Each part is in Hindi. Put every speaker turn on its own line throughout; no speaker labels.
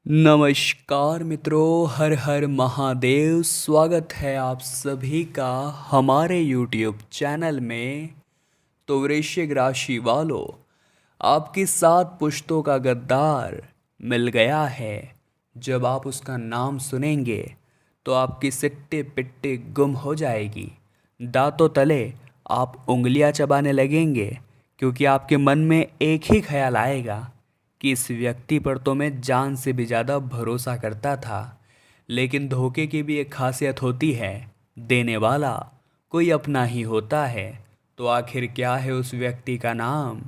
नमस्कार मित्रों, हर हर महादेव। स्वागत है आप सभी का हमारे YouTube चैनल में। तो वृश्चिक राशि वालों, आपकी 7 पुश्तों का गद्दार मिल गया है। जब आप उसका नाम सुनेंगे तो आपकी सिट्टे पिट्टे गुम हो जाएगी। दांतों तले आप उंगलियां चबाने लगेंगे, क्योंकि आपके मन में एक ही ख्याल आएगा कि इस व्यक्ति पर तो मैं जान से भी ज़्यादा भरोसा करता था। लेकिन धोखे की भी एक खासियत होती है, देने वाला कोई अपना ही होता है। तो आखिर क्या है उस व्यक्ति का नाम?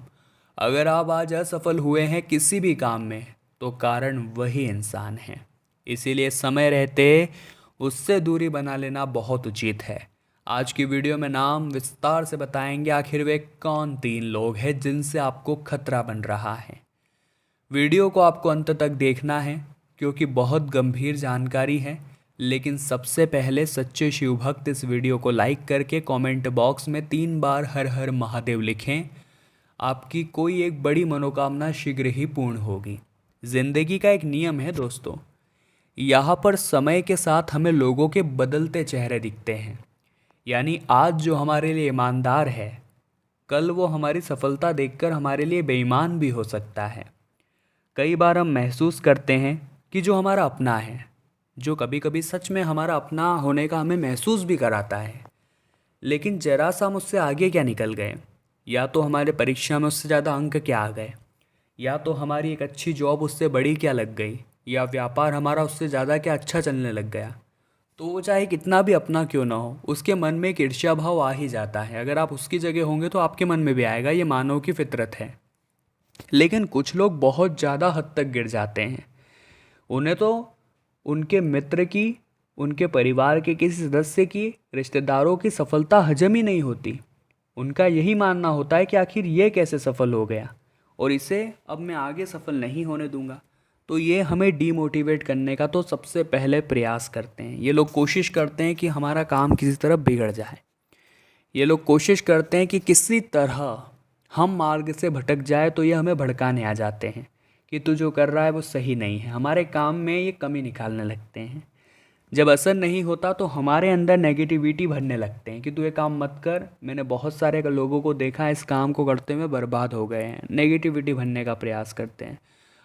अगर आप आज असफल हुए हैं किसी भी काम में, तो कारण वही इंसान है। इसीलिए समय रहते उससे दूरी बना लेना बहुत उचित है। आज की वीडियो में नाम विस्तार से बताएंगे, आखिर वे कौन 3 लोग हैं जिनसे आपको खतरा बन रहा है। वीडियो को आपको अंत तक देखना है, क्योंकि बहुत गंभीर जानकारी है। लेकिन सबसे पहले सच्चे शिव भक्त इस वीडियो को लाइक करके कमेंट बॉक्स में 3 बार हर हर महादेव लिखें। आपकी कोई एक बड़ी मनोकामना शीघ्र ही पूर्ण होगी। जिंदगी का एक नियम है दोस्तों, यहाँ पर समय के साथ हमें लोगों के बदलते चेहरे दिखते हैं। यानी आज जो हमारे लिए ईमानदार है, कल वो हमारी सफलता देखकर हमारे लिए बेईमान भी हो सकता है। कई बार हम महसूस करते हैं कि जो हमारा अपना है, जो कभी कभी सच में हमारा अपना होने का हमें महसूस भी कराता है, लेकिन जरा सा हम उससे आगे क्या निकल गए। या तो हमारे परीक्षा में उससे ज़्यादा अंक क्या आ गए, या तो हमारी एक अच्छी जॉब उससे बड़ी क्या लग गई, या व्यापार हमारा उससे ज़्यादा क्या अच्छा चलने लग गया। तो वो चाहे कितना भी अपना क्यों ना हो, उसके मन में एक ईर्ष्या भाव आ ही जाता है। अगर आप उसकी जगह होंगे तो आपके मन में भी आएगा, ये मानव की फितरत है। लेकिन कुछ लोग बहुत ज़्यादा हद तक गिर जाते हैं। उन्हें तो उनके मित्र की, उनके परिवार के किसी सदस्य की, रिश्तेदारों की सफलता हजम ही नहीं होती। उनका यही मानना होता है कि आखिर ये कैसे सफल हो गया, और इसे अब मैं आगे सफल नहीं होने दूंगा। तो ये हमें डीमोटिवेट करने का तो सबसे पहले प्रयास करते हैं। ये लोग कोशिश करते हैं कि हमारा काम किसी तरह बिगड़ जाए। ये लोग कोशिश करते हैं कि किसी तरह हम मार्ग से भटक जाए, तो ये हमें भड़काने आ जाते हैं कि तू जो कर रहा है वो सही नहीं है। हमारे काम में ये कमी निकालने लगते हैं। जब असर नहीं होता तो हमारे अंदर नेगेटिविटी भरने लगते हैं कि तू ये काम मत कर। मैंने बहुत सारे लोगों को देखा इस काम को करते हुए बर्बाद हो गए हैं। नेगेटिविटी भरने का प्रयास करते हैं।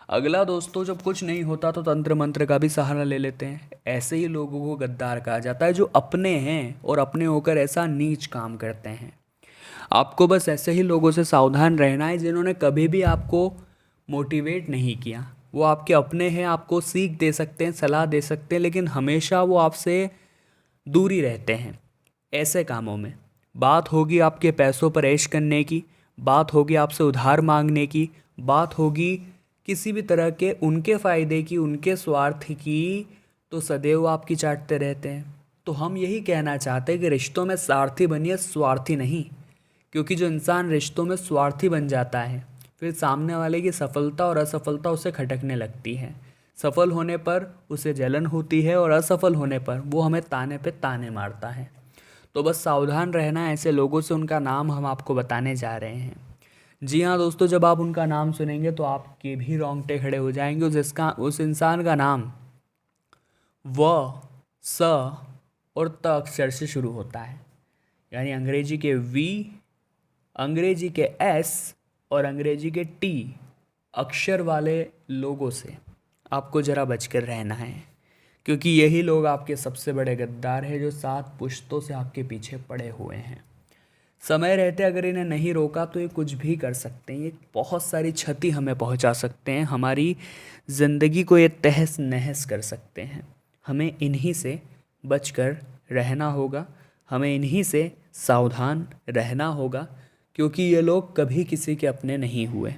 अगला दोस्तों, जब कुछ नहीं होता तो तंत्र मंत्र का भी सहारा ले लेते हैं। ऐसे ही लोगों को गद्दार कहा जाता है, जो अपने हैं और अपने होकर ऐसा नीच काम करते हैं। आपको बस ऐसे ही लोगों से सावधान रहना है, जिन्होंने कभी भी आपको मोटिवेट नहीं किया। वो आपके अपने हैं, आपको सीख दे सकते हैं, सलाह दे सकते हैं, लेकिन हमेशा वो आपसे दूरी रहते हैं ऐसे कामों में। बात होगी आपके पैसों पर ऐश करने की, बात होगी आपसे उधार मांगने की, बात होगी किसी भी तरह के उनके फ़ायदे की, उनके स्वार्थ की, तो सदैव आपकी चाटते रहते हैं। तो हम यही कहना चाहते हैं कि रिश्तों में सारथी बनिए, स्वार्थी नहीं। क्योंकि जो इंसान रिश्तों में स्वार्थी बन जाता है, फिर सामने वाले की सफलता और असफलता उसे खटकने लगती है। सफल होने पर उसे जलन होती है, और असफल होने पर वो हमें ताने पे ताने मारता है। तो बस सावधान रहना है ऐसे लोगों से। उनका नाम हम आपको बताने जा रहे हैं। जी हाँ दोस्तों, जब आप उनका नाम सुनेंगे तो आपके भी रोंगटे खड़े हो जाएंगे। उस इंसान का नाम व, स और त अक्षर से शुरू होता है। यानी अंग्रेजी के वी, अंग्रेजी के एस और अंग्रेजी के टी अक्षर वाले लोगों से आपको ज़रा बचकर रहना है, क्योंकि यही लोग आपके सबसे बड़े गद्दार हैं, जो 7 पुश्तों से आपके पीछे पड़े हुए हैं। समय रहते अगर इन्हें नहीं रोका तो ये कुछ भी कर सकते हैं। ये बहुत सारी क्षति हमें पहुंचा सकते हैं, हमारी ज़िंदगी को ये तहस नहस कर सकते हैं। हमें इन्हीं से बचकर रहना होगा, हमें इन्हीं से सावधान रहना होगा, क्योंकि ये लोग कभी किसी के अपने नहीं हुए।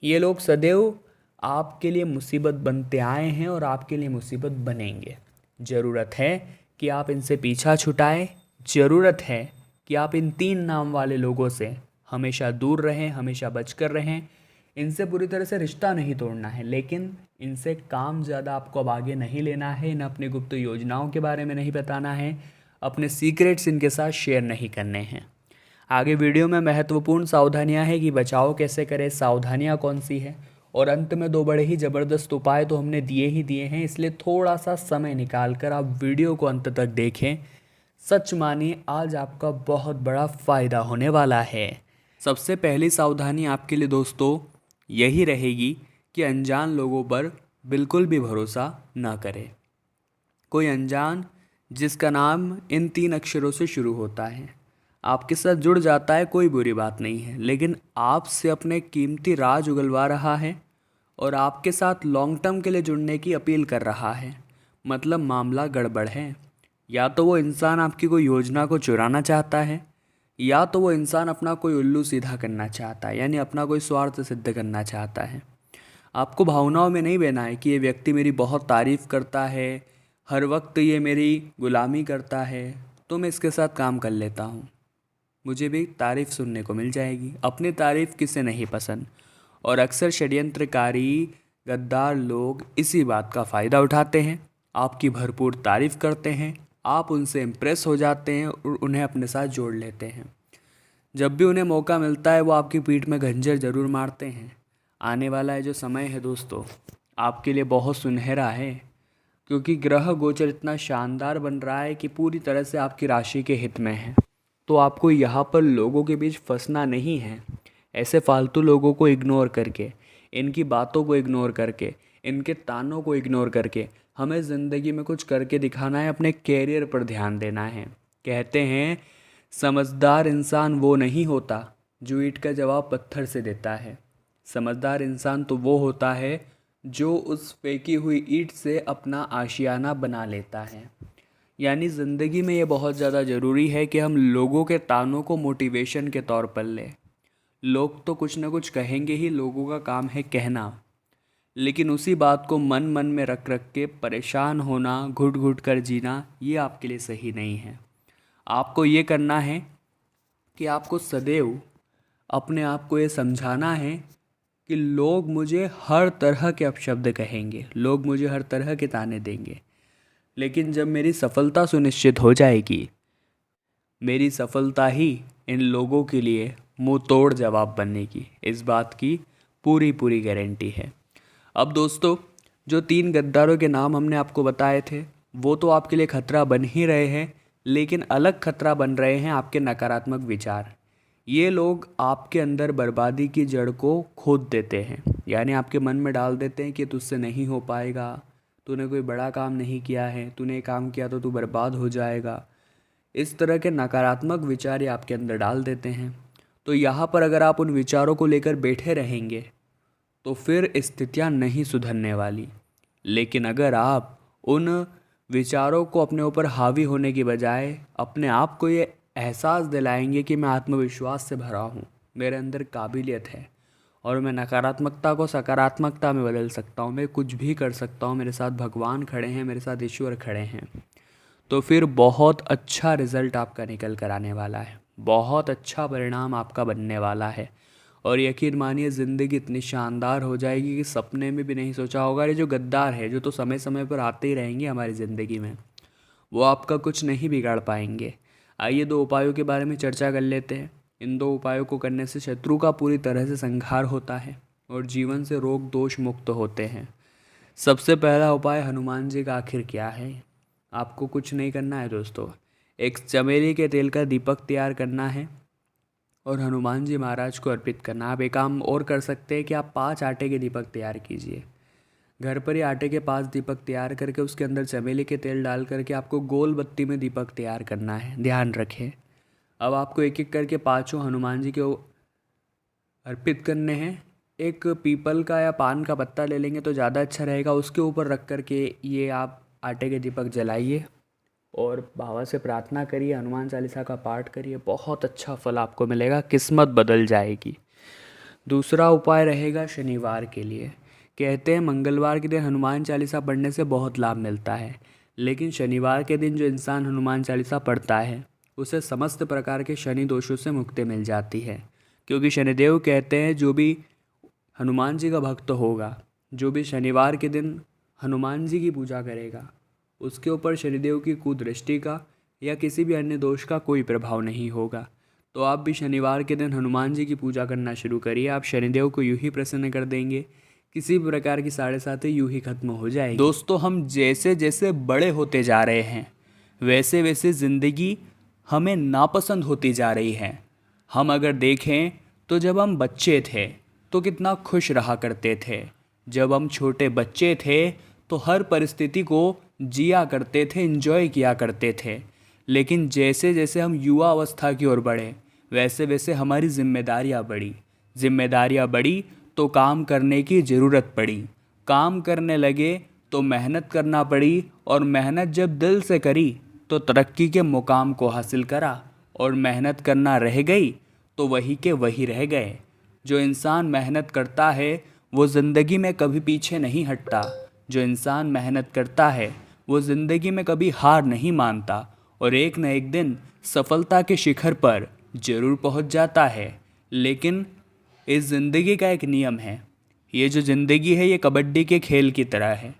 ये लोग सदैव आपके लिए मुसीबत बनते आए हैं और आपके लिए मुसीबत बनेंगे। ज़रूरत है कि आप इनसे पीछा छुटाएं। ज़रूरत है कि आप इन 3 नाम वाले लोगों से हमेशा दूर रहें, हमेशा बचकर रहें। इनसे पूरी तरह से रिश्ता नहीं तोड़ना है, लेकिन इनसे काम ज़्यादा आपको अब आगे नहीं लेना है। इन्हें अपनी गुप्त योजनाओं के बारे में नहीं बताना है, अपने सीक्रेट्स इनके साथ शेयर नहीं करने हैं। आगे वीडियो में महत्वपूर्ण सावधानियां हैं कि बचाव कैसे करें, सावधानियां कौन सी है, और अंत में दो बड़े ही ज़बरदस्त उपाय तो हमने दिए ही दिए हैं, इसलिए थोड़ा सा समय निकाल कर आप वीडियो को अंत तक देखें। सच मानिए आज आपका बहुत बड़ा फ़ायदा होने वाला है। सबसे पहली सावधानी आपके लिए दोस्तों यही रहेगी कि अनजान लोगों पर बिल्कुल भी भरोसा ना करें। कोई अनजान जिसका नाम इन 3 अक्षरों से शुरू होता है आपके साथ जुड़ जाता है, कोई बुरी बात नहीं है, लेकिन आपसे अपने कीमती राज उगलवा रहा है और आपके साथ लॉन्ग टर्म के लिए जुड़ने की अपील कर रहा है, मतलब मामला गड़बड़ है। या तो वो इंसान आपकी कोई योजना को चुराना चाहता है, या तो वो इंसान अपना कोई उल्लू सीधा करना चाहता है, यानी अपना कोई स्वार्थ सिद्ध करना चाहता है। आपको भावनाओं में नहीं बहना है कि ये व्यक्ति मेरी बहुत तारीफ़ करता है, हर वक्त ये मेरी गुलामी करता है, तो मैं इसके साथ काम कर लेता हूँ, मुझे भी तारीफ़ सुनने को मिल जाएगी। अपनी तारीफ़ किसे नहीं पसंद, और अक्सर षड्यंत्रकारी गद्दार लोग इसी बात का फ़ायदा उठाते हैं, आपकी भरपूर तारीफ़ करते हैं, आप उनसे इम्प्रेस हो जाते हैं और उन्हें अपने साथ जोड़ लेते हैं। जब भी उन्हें मौका मिलता है वो आपकी पीठ में खंजर ज़रूर मारते हैं। आने वाला है जो समय है दोस्तों आपके लिए बहुत सुनहरा है, क्योंकि ग्रह गोचर इतना शानदार बन रहा है कि पूरी तरह से आपकी राशि के हित में है। तो आपको यहाँ पर लोगों के बीच फंसना नहीं है। ऐसे फालतू लोगों को इग्नोर करके, इनकी बातों को इग्नोर करके, इनके तानों को इग्नोर करके हमें ज़िंदगी में कुछ करके दिखाना है, अपने कैरियर पर ध्यान देना है। कहते हैं समझदार इंसान वो नहीं होता जो ईंट का जवाब पत्थर से देता है, समझदार इंसान तो वो होता है जो उस फेंकी हुई ईंट से अपना आशियाना बना लेता है। यानी ज़िंदगी में ये बहुत ज़्यादा ज़रूरी है कि हम लोगों के तानों को मोटिवेशन के तौर पर लें। लोग तो कुछ ना कुछ कहेंगे ही, लोगों का काम है कहना, लेकिन उसी बात को मन मन में रख रख के परेशान होना, घुट घुट कर जीना, ये आपके लिए सही नहीं है। आपको ये करना है कि आपको सदैव अपने आप को ये समझाना है कि लोग मुझे हर तरह के अपशब्द कहेंगे, लोग मुझे हर तरह के ताने देंगे, लेकिन जब मेरी सफलता सुनिश्चित हो जाएगी, मेरी सफलता ही इन लोगों के लिए मुंह तोड़ जवाब बनेगी, इस बात की पूरी पूरी गारंटी है। अब दोस्तों जो 3 गद्दारों के नाम हमने आपको बताए थे वो तो आपके लिए खतरा बन ही रहे हैं, लेकिन अलग खतरा बन रहे हैं आपके नकारात्मक विचार। ये लोग आपके अंदर बर्बादी की जड़ को खोद देते हैं, यानी आपके मन में डाल देते हैं कि तुझसे नहीं हो पाएगा, तूने कोई बड़ा काम नहीं किया है, तूने ये काम किया तो तू बर्बाद हो जाएगा। इस तरह के नकारात्मक विचार ये आपके अंदर डाल देते हैं। तो यहाँ पर अगर आप उन विचारों को लेकर बैठे रहेंगे तो फिर स्थितियाँ नहीं सुधरने वाली। लेकिन अगर आप उन विचारों को अपने ऊपर हावी होने की बजाय अपने आप को ये एहसास दिलाएंगे कि मैं आत्मविश्वास से भरा हूँ, मेरे अंदर काबिलियत है और मैं नकारात्मकता को सकारात्मकता में बदल सकता हूँ, मैं कुछ भी कर सकता हूँ, मेरे साथ भगवान खड़े हैं, मेरे साथ ईश्वर खड़े हैं, तो फिर बहुत अच्छा रिज़ल्ट आपका निकल कर आने वाला है, बहुत अच्छा परिणाम आपका बनने वाला है। और यकीन मानिए ज़िंदगी इतनी शानदार हो जाएगी कि सपने में भी नहीं सोचा होगा। ये जो गद्दार है, जो तो समय समय पर आते ही रहेंगे हमारी ज़िंदगी में, वो आपका कुछ नहीं बिगाड़ पाएंगे। आइए 2 उपायों के बारे में चर्चा कर लेते हैं। इन 2 उपायों को करने से शत्रु का पूरी तरह से संहार होता है और जीवन से रोग दोष मुक्त होते हैं। सबसे पहला उपाय हनुमान जी का आखिर क्या है? आपको कुछ नहीं करना है दोस्तों, एक चमेली के तेल का दीपक तैयार करना है और हनुमान जी महाराज को अर्पित करना। आप एक काम और कर सकते हैं कि आप 5 आटे के दीपक तैयार कीजिए। घर पर ही आटे के 5 दीपक तैयार करके उसके अंदर चमेली के तेल डाल करके आपको गोल बत्ती में दीपक तैयार करना है, ध्यान रखें। अब आपको एक एक करके 5 हनुमान जी को अर्पित करने हैं। एक पीपल का या पान का पत्ता ले लेंगे तो ज़्यादा अच्छा रहेगा, उसके ऊपर रख करके ये आप आटे के दीपक जलाइए और बाबा से प्रार्थना करिए, हनुमान चालीसा का पाठ करिए, बहुत अच्छा फल आपको मिलेगा, किस्मत बदल जाएगी। दूसरा उपाय रहेगा शनिवार के लिए। कहते हैं मंगलवार के दिन हनुमान चालीसा पढ़ने से बहुत लाभ मिलता है, लेकिन शनिवार के दिन जो इंसान हनुमान चालीसा पढ़ता है उसे समस्त प्रकार के शनि दोषों से मुक्ति मिल जाती है, क्योंकि शनिदेव कहते हैं जो भी हनुमान जी का भक्त होगा, जो भी शनिवार के दिन हनुमान जी की पूजा करेगा, उसके ऊपर शनिदेव की कुदृष्टि का या किसी भी अन्य दोष का कोई प्रभाव नहीं होगा। तो आप भी शनिवार के दिन हनुमान जी की पूजा करना शुरू करिए। आप शनिदेव को यूँ ही प्रसन्न कर देंगे किसी भी प्रकार की 7:30 यूं ही खत्म हो जाएगी। दोस्तों, हम जैसे जैसे बड़े होते जा रहे हैं वैसे वैसे ज़िंदगी हमें नापसंद होती जा रही है। हम अगर देखें तो जब हम बच्चे थे तो कितना खुश रहा करते थे। जब हम छोटे बच्चे थे तो हर परिस्थिति को जिया करते थे, एंजॉय किया करते थे। लेकिन जैसे जैसे हम युवा अवस्था की ओर बढ़े वैसे वैसे हमारी जिम्मेदारियाँ बढ़ी तो काम करने की ज़रूरत पड़ी। काम करने लगे तो मेहनत करना पड़ी, और मेहनत जब दिल से करी तो तरक्की के मुकाम को हासिल करा। और मेहनत करना रह गई तो वही के वही रह गए। जो इंसान मेहनत करता है वो ज़िंदगी में कभी पीछे नहीं हटता। जो इंसान मेहनत करता है वो ज़िंदगी में कभी हार नहीं मानता, और एक न एक दिन सफलता के शिखर पर ज़रूर पहुंच जाता है। लेकिन इस ज़िंदगी का एक नियम है, ये जो ज़िंदगी है ये कबड्डी के खेल की तरह है।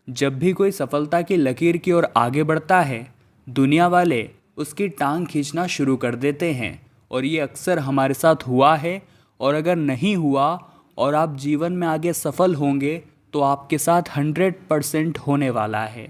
जब भी कोई सफलता की लकीर की ओर आगे बढ़ता है दुनिया वाले उसकी टांग खींचना शुरू कर देते हैं, और ये अक्सर हमारे साथ हुआ है। और अगर नहीं हुआ और आप जीवन में आगे सफल होंगे तो आपके साथ 100% होने वाला है,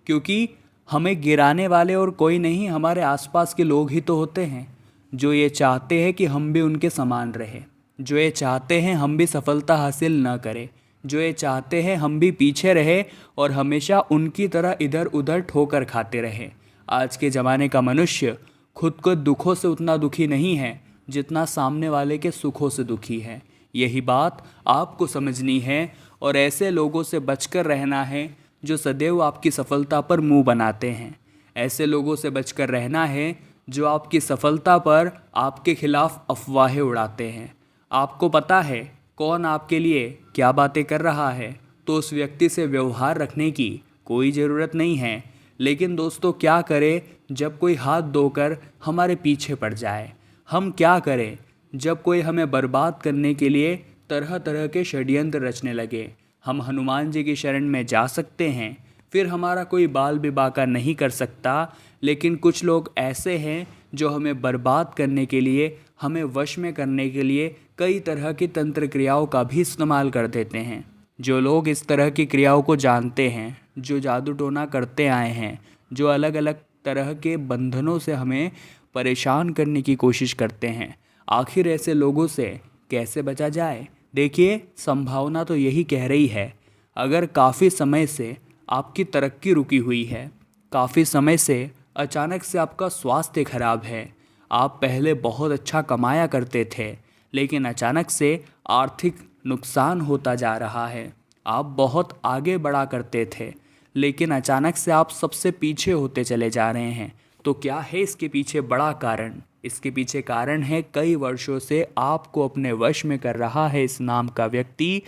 क्योंकि हमें गिराने वाले और कोई नहीं, हमारे आसपास के लोग ही तो होते हैं जो ये चाहते हैं कि हम भी उनके समान रहें, जो ये चाहते हैं हम भी सफलता हासिल ना करें, जो ये चाहते हैं हम भी पीछे रहे और हमेशा उनकी तरह इधर उधर ठोकर खाते रहें। आज के ज़माने का मनुष्य खुद को दुखों से उतना दुखी नहीं है जितना सामने वाले के सुखों से दुखी है। यही बात आपको समझनी है और ऐसे लोगों से बचकर रहना है जो सदैव आपकी सफलता पर मुंह बनाते हैं। ऐसे लोगों से बचकर रहना है जो आपकी सफलता पर आपके खिलाफ अफवाहें उड़ाते हैं। आपको पता है कौन आपके लिए क्या बातें कर रहा है, तो उस व्यक्ति से व्यवहार रखने की कोई ज़रूरत नहीं है। लेकिन दोस्तों, क्या करें जब कोई हाथ धोकर हमारे पीछे पड़ जाए? हम क्या करें जब कोई हमें बर्बाद करने के लिए तरह तरह के षड्यंत्र रचने लगे? हम हनुमान जी की शरण में जा सकते हैं, फिर हमारा कोई बाल भी बांका नहीं कर सकता। लेकिन कुछ लोग ऐसे हैं जो हमें बर्बाद करने के लिए, हमें वश में करने के लिए कई तरह की तंत्र क्रियाओं का भी इस्तेमाल कर देते हैं। जो लोग इस तरह की क्रियाओं को जानते हैं, जो जादू टोना करते आए हैं, जो अलग अलग तरह के बंधनों से हमें परेशान करने की कोशिश करते हैं, आखिर ऐसे लोगों से कैसे बचा जाए? देखिए, संभावना तो यही कह रही है, अगर काफ़ी समय से आपकी तरक्की रुकी हुई है, काफ़ी समय से अचानक से आपका स्वास्थ्य खराब है, आप पहले बहुत अच्छा कमाया करते थे लेकिन अचानक से आर्थिक नुकसान होता जा रहा है, आप बहुत आगे बढ़ा करते थे लेकिन अचानक से आप सबसे पीछे होते चले जा रहे हैं, तो क्या है इसके पीछे बड़ा कारण? इसके पीछे कारण है कई वर्षों से आपको अपने वश में कर रहा है इस नाम का व्यक्ति।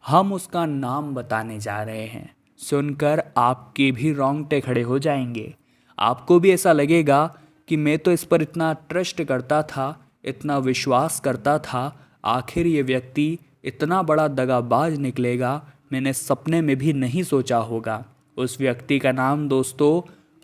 हम उसका नाम बताने जा रहे हैं, सुनकर आपके भी रोंगटे खड़े हो जाएंगे। आपको भी ऐसा लगेगा कि मैं तो इस पर इतना ट्रस्ट करता था, इतना विश्वास करता था, आखिर ये व्यक्ति इतना बड़ा दगाबाज निकलेगा, मैंने सपने में भी नहीं सोचा होगा। उस व्यक्ति का नाम दोस्तों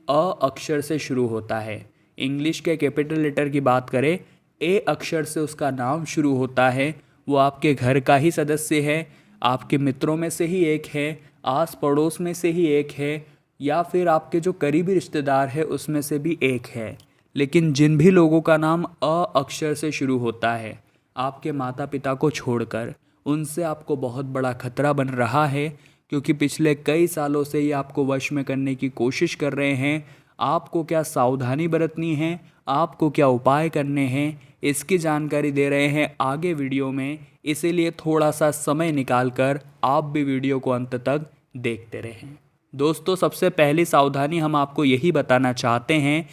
अ अक्षर से शुरू होता है। इंग्लिश के कैपिटल लेटर की बात करें, ए अक्षर से उसका नाम शुरू होता है। वो आपके घर का ही सदस्य है, आपके मित्रों में से ही एक है, आस पड़ोस में से ही एक है, या फिर आपके जो करीबी रिश्तेदार है उसमें से भी एक है। लेकिन जिन भी लोगों का नाम अ अक्षर से शुरू होता है, आपके माता पिता को छोड़कर उनसे आपको बहुत बड़ा खतरा बन रहा है, क्योंकि पिछले कई सालों से ये आपको वश में करने की कोशिश कर रहे हैं। आपको क्या सावधानी बरतनी है, आपको क्या उपाय करने हैं, इसकी जानकारी दे रहे हैं आगे वीडियो में। इसीलिए थोड़ा सा समय निकालकर आप भी वीडियो को अंत तक देखते रहें। दोस्तों, सबसे पहली सावधानी हम आपको यही बताना चाहते हैं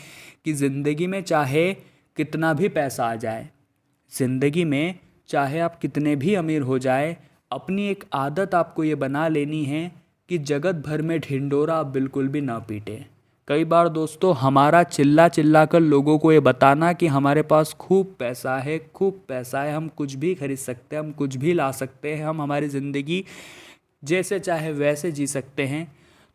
कि ज़िंदगी में चाहे कितना भी पैसा आ जाए, ज़िंदगी में चाहे आप कितने भी अमीर हो जाए, अपनी एक आदत आपको ये बना लेनी है कि जगत भर में ढिंढोरा आप बिल्कुल भी ना पीटें। कई बार दोस्तों हमारा चिल्ला चिल्ला कर लोगों को ये बताना कि हमारे पास खूब पैसा है, हम कुछ भी खरीद सकते हैं, हम कुछ भी ला सकते हैं, हम हमारी ज़िंदगी जैसे चाहे वैसे जी सकते हैं,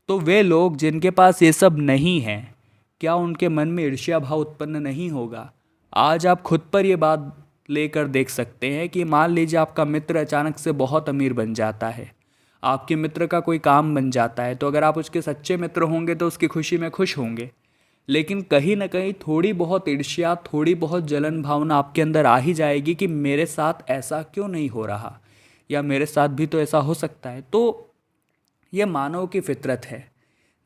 तो वे लोग जिनके पास ये सब नहीं है, क्या उनके मन में ईर्ष्या भाव उत्पन्न नहीं होगा? आज आप खुद पर ये बात लेकर देख सकते हैं कि मान लीजिए आपका मित्र अचानक से बहुत अमीर बन जाता है, आपके मित्र का कोई काम बन जाता है, तो अगर आप उसके सच्चे मित्र होंगे तो उसकी खुशी में खुश होंगे। लेकिन कहीं ना कहीं थोड़ी बहुत ईर्ष्या, थोड़ी बहुत जलन भावना आपके अंदर आ ही जाएगी कि मेरे साथ ऐसा क्यों नहीं हो रहा, या मेरे साथ भी तो ऐसा हो सकता है। तो ये मानव की फितरत है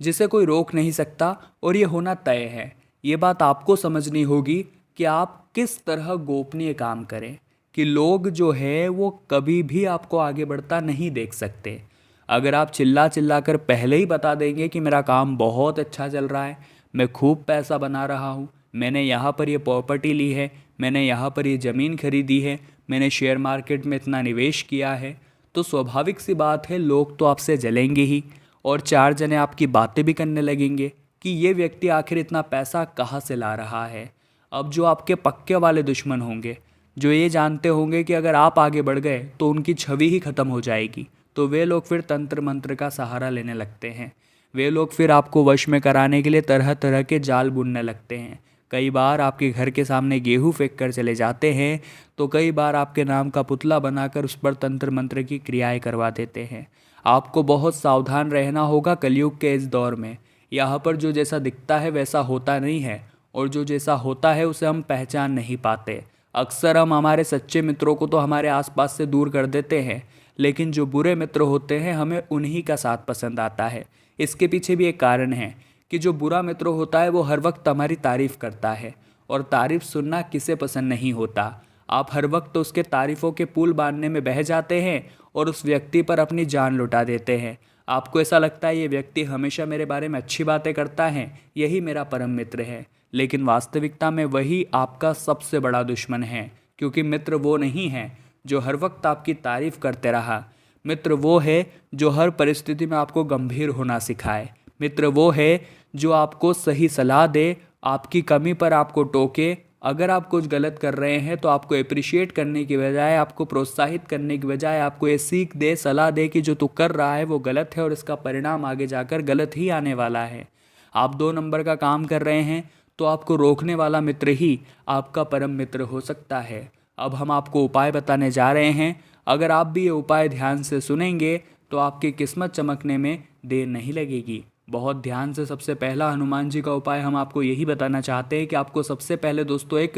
जिसे कोई रोक नहीं सकता, और ये होना तय है। ये बात आपको समझनी होगी कि आप किस तरह गोपनीय काम करें कि लोग जो है वो कभी भी आपको आगे बढ़ता नहीं देख सकते। अगर आप चिल्ला चिल्ला कर पहले ही बता देंगे कि मेरा काम बहुत अच्छा चल रहा है, मैं खूब पैसा बना रहा हूँ, मैंने यहाँ पर ये प्रॉपर्टी ली है, मैंने यहाँ पर ये ज़मीन खरीदी है, मैंने शेयर मार्केट में इतना निवेश किया है, तो स्वाभाविक सी बात है लोग तो आपसे जलेंगे ही, और चार जने आपकी बातें भी करने लगेंगे कि ये व्यक्ति आखिर इतना पैसा कहाँ से ला रहा है। अब जो आपके पक्के वाले दुश्मन होंगे, जो ये जानते होंगे कि अगर आप आगे बढ़ गए तो उनकी छवि ही खत्म हो जाएगी, तो वे लोग फिर तंत्र मंत्र का सहारा लेने लगते हैं। वे लोग फिर आपको वश में कराने के लिए तरह तरह के जाल बुनने लगते हैं। कई बार आपके घर के सामने गेहूं फेंक कर चले जाते हैं, तो कई बार आपके नाम का पुतला बनाकर उस पर तंत्र मंत्र की क्रियाएं करवा देते हैं। आपको बहुत सावधान रहना होगा कलयुग के इस दौर में। यहाँ पर जो जैसा दिखता है वैसा होता नहीं है, और जो जैसा होता है उसे हम पहचान नहीं पाते। अक्सर हम हमारे सच्चे मित्रों को तो हमारे आसपास से दूर कर देते हैं, लेकिन जो बुरे मित्र होते हैं हमें उन्हीं का साथ पसंद आता है। इसके पीछे भी एक कारण है कि जो बुरा मित्र होता है वो हर वक्त हमारी तारीफ़ करता है, और तारीफ़ सुनना किसे पसंद नहीं होता। आप हर वक्त तो उसके तारीफ़ों के पुल बांधने में बह जाते हैं और उस व्यक्ति पर अपनी जान लुटा देते हैं। आपको ऐसा लगता है ये व्यक्ति हमेशा मेरे बारे में अच्छी बातें करता है, यही मेरा परम मित्र है, लेकिन वास्तविकता में वही आपका सबसे बड़ा दुश्मन है। क्योंकि मित्र वो नहीं है जो हर वक्त आपकी तारीफ़ करते रहा। मित्र वो है जो हर परिस्थिति में आपको गंभीर होना सिखाए। मित्र वो है जो आपको सही सलाह दे, आपकी कमी पर आपको टोके। अगर आप कुछ गलत कर रहे हैं तो आपको अप्रिशिएट करने की बजाय, आपको प्रोत्साहित करने की बजाय आपको ये सीख दे, सलाह दे कि जो तू कर रहा है वो गलत है और इसका परिणाम आगे जाकर गलत ही आने वाला है। आप 2 नंबर का काम कर रहे हैं तो आपको रोकने वाला मित्र ही आपका परम मित्र हो सकता है। अब हम आपको उपाय बताने जा रहे हैं। अगर आप भी ये उपाय ध्यान से सुनेंगे तो आपकी किस्मत चमकने में देर नहीं लगेगी। बहुत ध्यान से सबसे पहला हनुमान जी का उपाय हम आपको यही बताना चाहते हैं कि आपको सबसे पहले दोस्तों एक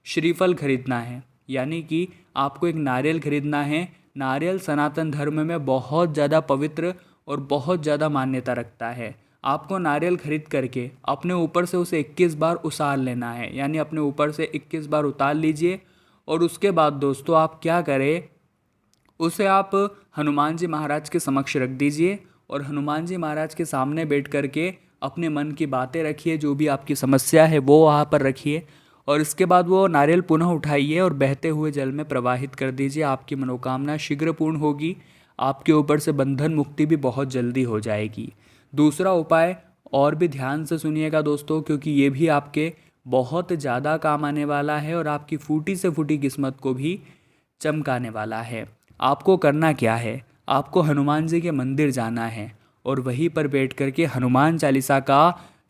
श्रीफल खरीदना है, यानी कि आपको एक नारियल खरीदना है। नारियल सनातन धर्म में बहुत ज़्यादा पवित्र और बहुत ज़्यादा मान्यता रखता है। आपको नारियल खरीद करके अपने ऊपर से उसे 21 बार उतार लेना है, यानी अपने ऊपर से 21 बार उतार लीजिए। और उसके बाद दोस्तों आप क्या करें, उसे आप हनुमान जी महाराज के समक्ष रख दीजिए, और हनुमान जी महाराज के सामने बैठ करके अपने मन की बातें रखिए, जो भी आपकी समस्या है वो वहाँ पर रखिए, और इसके बाद वो नारियल पुनः उठाइए और बहते हुए जल में प्रवाहित कर दीजिए। आपकी मनोकामना शीघ्र पूर्ण होगी, आपके ऊपर से बंधन मुक्ति भी बहुत जल्दी हो जाएगी। दूसरा उपाय और भी ध्यान से सुनिएगा दोस्तों, क्योंकि ये भी आपके बहुत ज़्यादा काम आने वाला है और आपकी फूटी से फूटी किस्मत को भी चमकाने वाला है। आपको करना क्या है, आपको हनुमान जी के मंदिर जाना है और वहीं पर बैठ कर के हनुमान चालीसा का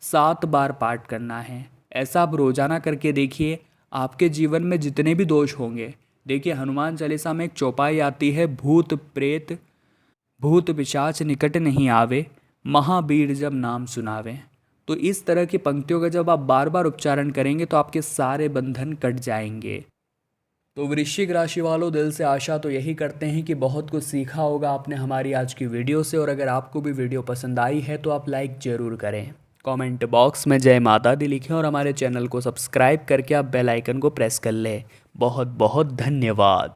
7 बार पाठ करना है। ऐसा आप रोज़ाना करके देखिए, आपके जीवन में जितने भी दोष होंगे, देखिए हनुमान चालीसा में एक चौपाई आती है, भूत प्रेत भूत पिशाच निकट नहीं आवे, महावीर जब नाम सुनावे। तो इस तरह की पंक्तियों का जब आप बार बार उच्चारण करेंगे तो आपके सारे बंधन कट जाएंगे। तो वृश्चिक राशि वालों, दिल से आशा तो यही करते हैं कि बहुत कुछ सीखा होगा आपने हमारी आज की वीडियो से, और अगर आपको भी वीडियो पसंद आई है तो आप लाइक ज़रूर करें, कमेंट बॉक्स में जय माता दी लिखें, और हमारे चैनल को सब्सक्राइब करके आप बेल आइकन को प्रेस कर लें। बहुत बहुत धन्यवाद।